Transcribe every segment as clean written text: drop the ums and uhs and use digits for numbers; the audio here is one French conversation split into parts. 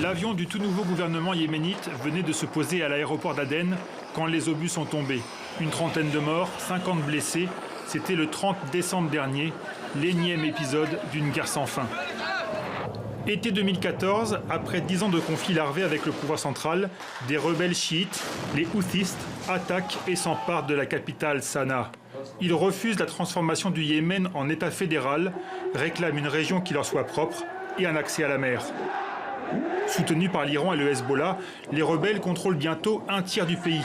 L'avion du tout nouveau gouvernement yéménite venait de se poser à l'aéroport d'Aden quand les obus sont tombés. Une trentaine de morts, 50 blessés. C'était le 30 décembre dernier, l'énième épisode d'une guerre sans fin. Été 2014, après 10 ans de conflit larvé avec le pouvoir central, des rebelles chiites, les Houthis, attaquent et s'emparent de la capitale Sanaa. Ils refusent la transformation du Yémen en État fédéral, réclament une région qui leur soit propre et un accès à la mer. Soutenus par l'Iran et le Hezbollah, les rebelles contrôlent bientôt un tiers du pays.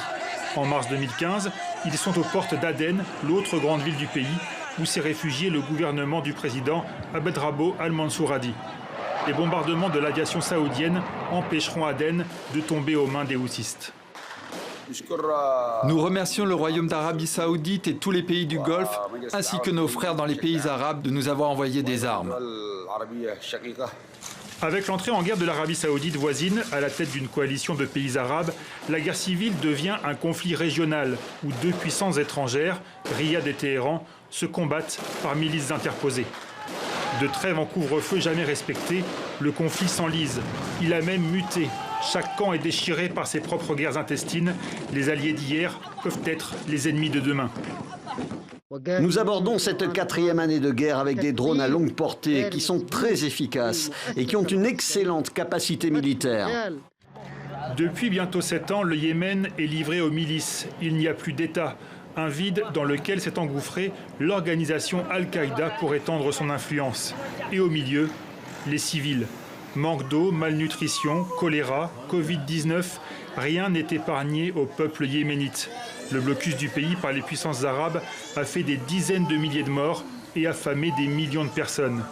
En mars 2015, ils sont aux portes d'Aden, l'autre grande ville du pays, où s'est réfugié le gouvernement du président Abd Rabbo al-Mansour Hadi. Les bombardements de l'aviation saoudienne empêcheront Aden de tomber aux mains des Houthis. Nous remercions le Royaume d'Arabie Saoudite et tous les pays du Golfe, ainsi que nos frères dans les pays arabes, de nous avoir envoyé des armes. Avec l'entrée en guerre de l'Arabie Saoudite voisine, à la tête d'une coalition de pays arabes, la guerre civile devient un conflit régional où deux puissances étrangères, Riyad et Téhéran, se combattent par milices interposées. De trêve en couvre-feu jamais respectée, le conflit s'enlise. Il a même muté. Chaque camp est déchiré par ses propres guerres intestines. Les alliés d'hier peuvent être les ennemis de demain. Nous abordons cette 4e année de guerre avec des drones à longue portée qui sont très efficaces et qui ont une excellente capacité militaire. Depuis bientôt 7 ans, le Yémen est livré aux milices. Il n'y a plus d'État. Un vide dans lequel s'est engouffrée l'organisation Al-Qaïda pour étendre son influence. Et au milieu, les civils. Manque d'eau, malnutrition, choléra, Covid-19, rien n'est épargné au peuple yéménite. Le blocus du pays par les puissances arabes a fait des dizaines de milliers de morts et affamé des millions de personnes.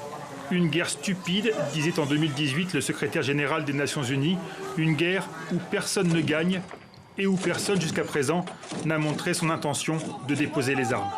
Une guerre stupide, disait en 2018 le secrétaire général des Nations Unies, une guerre où personne ne gagne et où personne jusqu'à présent n'a montré son intention de déposer les armes.